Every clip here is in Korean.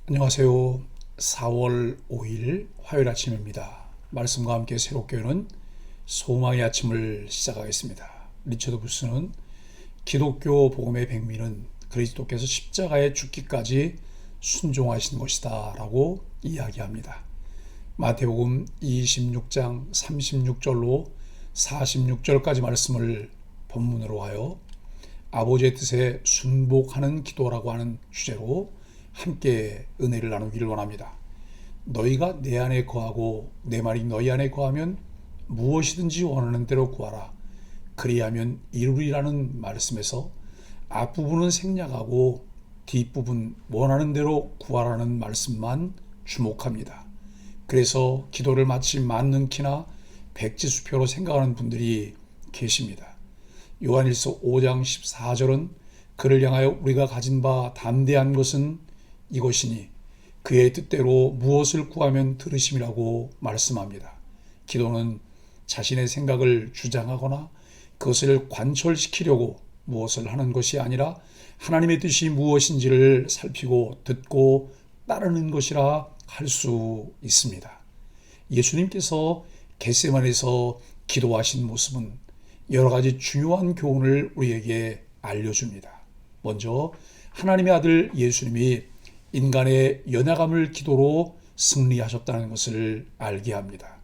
안녕하세요. 4월 5일 화요일 아침입니다. 말씀과 함께 새롭게 여는 소망의 아침을 시작하겠습니다. 리처드 부스는 기독교 복음의 백미는 그리스도께서 십자가에 죽기까지 순종하신 것이다 라고 이야기합니다. 마태복음 26장 36절로 46절까지 말씀을 본문으로 하여 아버지의 뜻에 순복하는 기도라고 하는 주제로 함께 은혜를 나누기를 원합니다. 너희가 내 안에 거하고 내 말이 너희 안에 거하면 무엇이든지 원하는 대로 구하라. 그리하면 이루리라는 말씀에서 앞부분은 생략하고 뒷부분 원하는 대로 구하라는 말씀만 주목합니다. 그래서 기도를 마치 만능키나 백지수표로 생각하는 분들이 계십니다. 요한일서 5장 14절은 그를 향하여 우리가 가진 바 담대한 것은 이것이니 그의 뜻대로 무엇을 구하면 들으심이라고 말씀합니다. 기도는 자신의 생각을 주장하거나 그것을 관철시키려고 무엇을 하는 것이 아니라 하나님의 뜻이 무엇인지를 살피고 듣고 따르는 것이라 할 수 있습니다. 예수님께서 겟세마네에서 기도하신 모습은 여러 가지 중요한 교훈을 우리에게 알려줍니다. 먼저 하나님의 아들 예수님이 인간의 연약함을 기도로 승리하셨다는 것을 알게 합니다.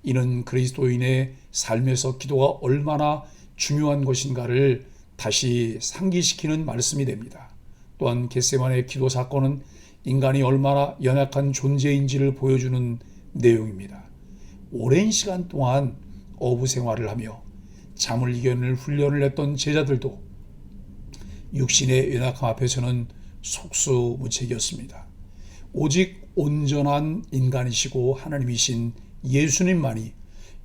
이는 그리스도인의 삶에서 기도가 얼마나 중요한 것인가를 다시 상기시키는 말씀이 됩니다. 또한 겟세마네 기도 사건은 인간이 얼마나 연약한 존재인지를 보여주는 내용입니다. 오랜 시간 동안 어부 생활을 하며 잠을 이겨낼 훈련을 했던 제자들도 육신의 연약함 앞에서는 속수무책이었습니다. 오직 온전한 인간이시고 하나님이신 예수님만이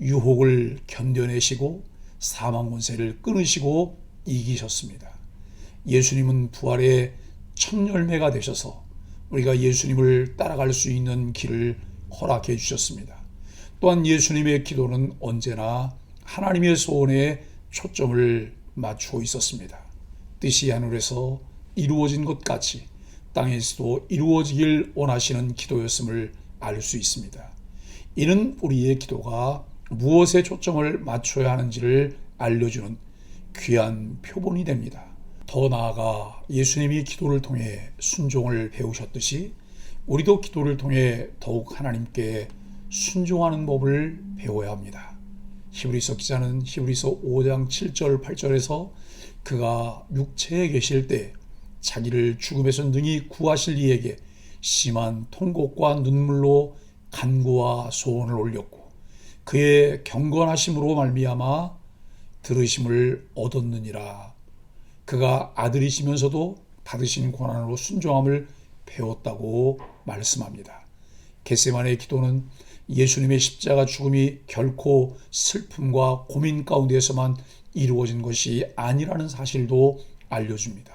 유혹을 견뎌내시고 사망 권세를 끊으시고 이기셨습니다. 예수님은 부활의 첫 열매가 되셔서 우리가 예수님을 따라갈 수 있는 길을 허락해 주셨습니다. 또한 예수님의 기도는 언제나 하나님의 소원에 초점을 맞추고 있었습니다. 뜻이 하늘에서 이루어진 것 같이 땅에서도 이루어지길 원하시는 기도였음을 알 수 있습니다. 이는 우리의 기도가 무엇에 초점을 맞춰야 하는지를 알려주는 귀한 표본이 됩니다. 더 나아가 예수님이 기도를 통해 순종을 배우셨듯이 우리도 기도를 통해 더욱 하나님께 순종하는 법을 배워야 합니다. 히브리서 기자는 히브리서 5장 7절 8절에서 그가 육체에 계실 때 자기를 죽음에서 능히 구하실 이에게 심한 통곡과 눈물로 간구와 소원을 올렸고 그의 경건하심으로 말미암아 들으심을 얻었느니라. 그가 아들이시면서도 받으신 고난으로 순종함을 배웠다고 말씀합니다. 겟세마네의 기도는 예수님의 십자가 죽음이 결코 슬픔과 고민 가운데에서만 이루어진 것이 아니라는 사실도 알려줍니다.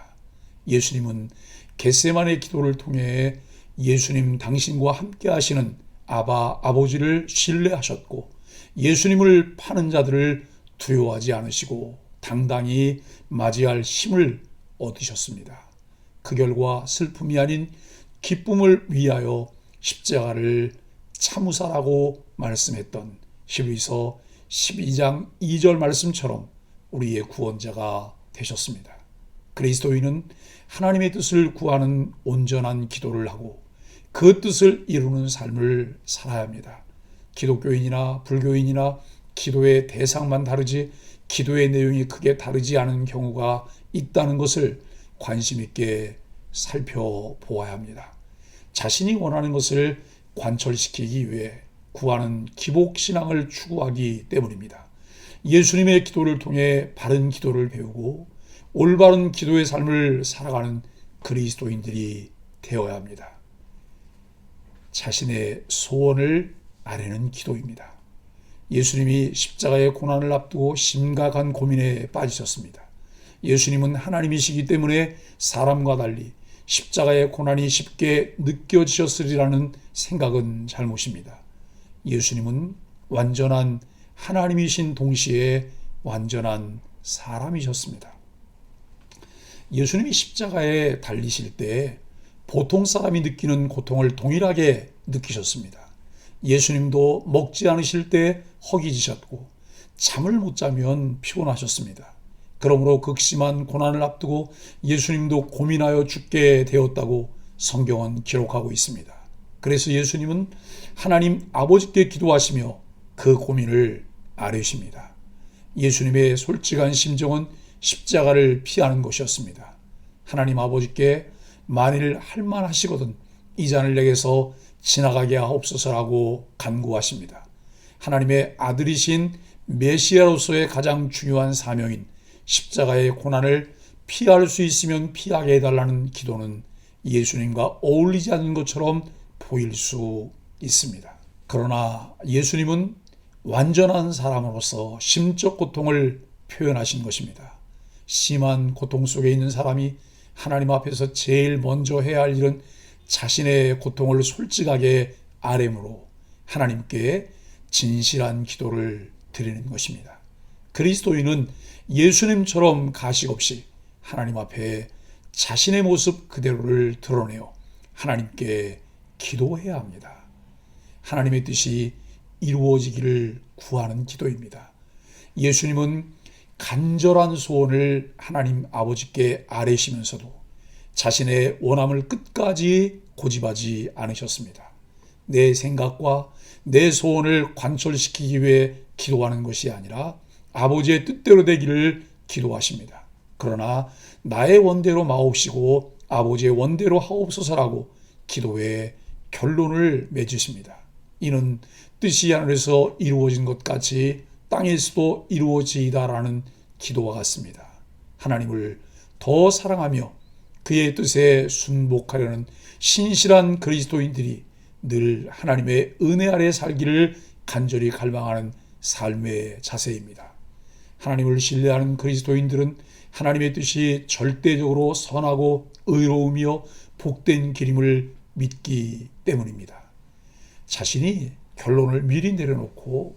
예수님은 겟세마네 기도를 통해 예수님 당신과 함께 하시는 아버지를 신뢰하셨고 예수님을 파는 자들을 두려워하지 않으시고 당당히 맞이할 힘을 얻으셨습니다. 그 결과 슬픔이 아닌 기쁨을 위하여 십자가를 참으사라고 말씀했던 히브리서 12장 2절 말씀처럼 우리의 구원자가 되셨습니다. 그리스도인은 하나님의 뜻을 구하는 온전한 기도를 하고 그 뜻을 이루는 삶을 살아야 합니다. 기독교인이나 불교인이나 기도의 대상만 다르지 기도의 내용이 크게 다르지 않은 경우가 있다는 것을 관심 있게 살펴보아야 합니다. 자신이 원하는 것을 관철시키기 위해 구하는 기복신앙을 추구하기 때문입니다. 예수님의 기도를 통해 바른 기도를 배우고 올바른 기도의 삶을 살아가는 그리스도인들이 되어야 합니다. 자신의 소원을 아뢰는 기도입니다. 예수님이 십자가의 고난을 앞두고 심각한 고민에 빠지셨습니다. 예수님은 하나님이시기 때문에 사람과 달리 십자가의 고난이 쉽게 느껴지셨으리라는 생각은 잘못입니다. 예수님은 완전한 하나님이신 동시에 완전한 사람이셨습니다. 예수님이 십자가에 달리실 때 보통 사람이 느끼는 고통을 동일하게 느끼셨습니다. 예수님도 먹지 않으실 때 허기지셨고 잠을 못 자면 피곤하셨습니다. 그러므로 극심한 고난을 앞두고 예수님도 고민하여 죽게 되었다고 성경은 기록하고 있습니다. 그래서 예수님은 하나님 아버지께 기도하시며 그 고민을 아뢰십니다. 예수님의 솔직한 심정은 십자가를 피하는 것이었습니다. 하나님 아버지께 만일 할만하시거든 이 잔을 내게서 지나가게 하옵소서라고 간구하십니다. 하나님의 아들이신 메시아로서의 가장 중요한 사명인 십자가의 고난을 피할 수 있으면 피하게 해달라는 기도는 예수님과 어울리지 않는 것처럼 보일 수 있습니다. 그러나 예수님은 완전한 사람으로서 심적 고통을 표현하신 것입니다. 심한 고통 속에 있는 사람이 하나님 앞에서 제일 먼저 해야 할 일은 자신의 고통을 솔직하게 아뢰므로 하나님께 진실한 기도를 드리는 것입니다. 그리스도인은 예수님처럼 가식 없이 하나님 앞에 자신의 모습 그대로를 드러내어 하나님께 기도해야 합니다. 하나님의 뜻이 이루어지기를 구하는 기도입니다. 예수님은 간절한 소원을 하나님 아버지께 아뢰시면서도 자신의 원함을 끝까지 고집하지 않으셨습니다. 내 생각과 내 소원을 관철시키기 위해 기도하는 것이 아니라 아버지의 뜻대로 되기를 기도하십니다. 그러나 나의 원대로 마옵시고 아버지의 원대로 하옵소서라고 기도의 결론을 맺으십니다. 이는 뜻이 하늘에서 이루어진 것 같이 땅에서도 이루어지이다라는 기도와 같습니다. 하나님을 더 사랑하며 그의 뜻에 순복하려는 신실한 그리스도인들이 늘 하나님의 은혜 아래 살기를 간절히 갈망하는 삶의 자세입니다. 하나님을 신뢰하는 그리스도인들은 하나님의 뜻이 절대적으로 선하고 의로우며 복된 길임을 믿기 때문입니다. 자신이 결론을 미리 내려놓고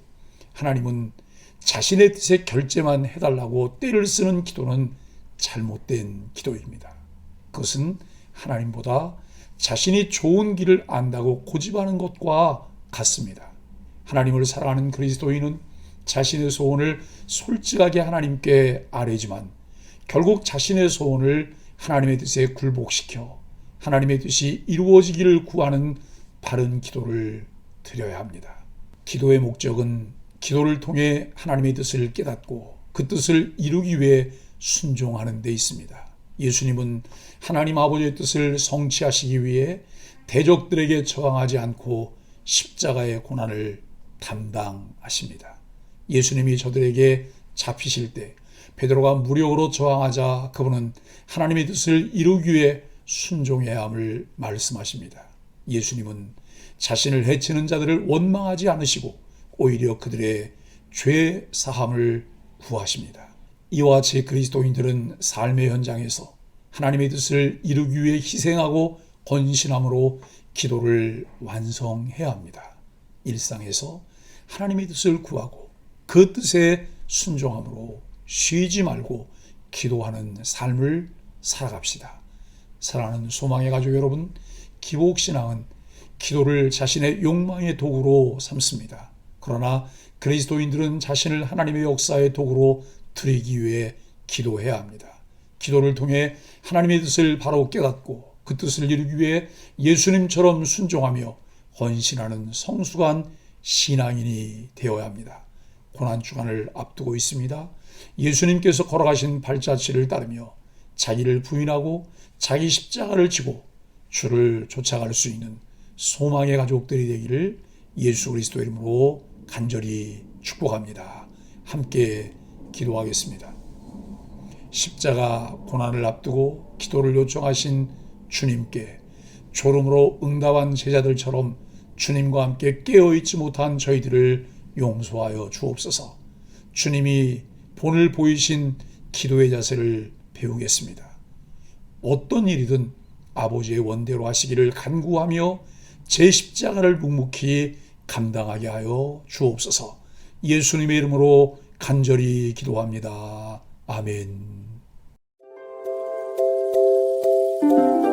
하나님은 자신의 뜻에 결제만 해달라고 때를 쓰는 기도는 잘못된 기도입니다. 그것은 하나님보다 자신이 좋은 길을 안다고 고집하는 것과 같습니다. 하나님을 사랑하는 그리스도인은 자신의 소원을 솔직하게 하나님께 아뢰지만 결국 자신의 소원을 하나님의 뜻에 굴복시켜 하나님의 뜻이 이루어지기를 구하는 바른 기도를 드려야 합니다. 기도의 목적은 기도를 통해 하나님의 뜻을 깨닫고 그 뜻을 이루기 위해 순종하는 데 있습니다. 예수님은 하나님 아버지의 뜻을 성취하시기 위해 대적들에게 저항하지 않고 십자가의 고난을 담당하십니다. 예수님이 저들에게 잡히실 때 베드로가 무력으로 저항하자 그분은 하나님의 뜻을 이루기 위해 순종해야 함을 말씀하십니다. 예수님은 자신을 해치는 자들을 원망하지 않으시고 오히려 그들의 죄 사함을 구하십니다. 이와 같이 그리스도인들은 삶의 현장에서 하나님의 뜻을 이루기 위해 희생하고 헌신함으로 기도를 완성해야 합니다. 일상에서 하나님의 뜻을 구하고 그 뜻에 순종함으로 쉬지 말고 기도하는 삶을 살아갑시다. 사랑하는 소망의 가족 여러분, 기복신앙은 기도를 자신의 욕망의 도구로 삼습니다. 그러나 그리스도인들은 자신을 하나님의 역사의 도구로 드리기 위해 기도해야 합니다. 기도를 통해 하나님의 뜻을 바로 깨닫고 그 뜻을 이루기 위해 예수님처럼 순종하며 헌신하는 성숙한 신앙인이 되어야 합니다. 고난주간을 앞두고 있습니다. 예수님께서 걸어가신 발자취를 따르며 자기를 부인하고 자기 십자가를 지고 주를 쫓아갈 수 있는 소망의 가족들이 되기를 예수 그리스도 이름으로 간절히 축복합니다. 함께 기도하겠습니다. 십자가 고난을 앞두고 기도를 요청하신 주님께 졸음으로 응답한 제자들처럼 주님과 함께 깨어있지 못한 저희들을 용서하여 주옵소서. 주님이 본을 보이신 기도의 자세를 배우겠습니다. 어떤 일이든 아버지의 원대로 하시기를 간구하며 제 십자가를 묵묵히 감당하게 하여 주옵소서. 예수님의 이름으로 간절히 기도합니다. 아멘. 네.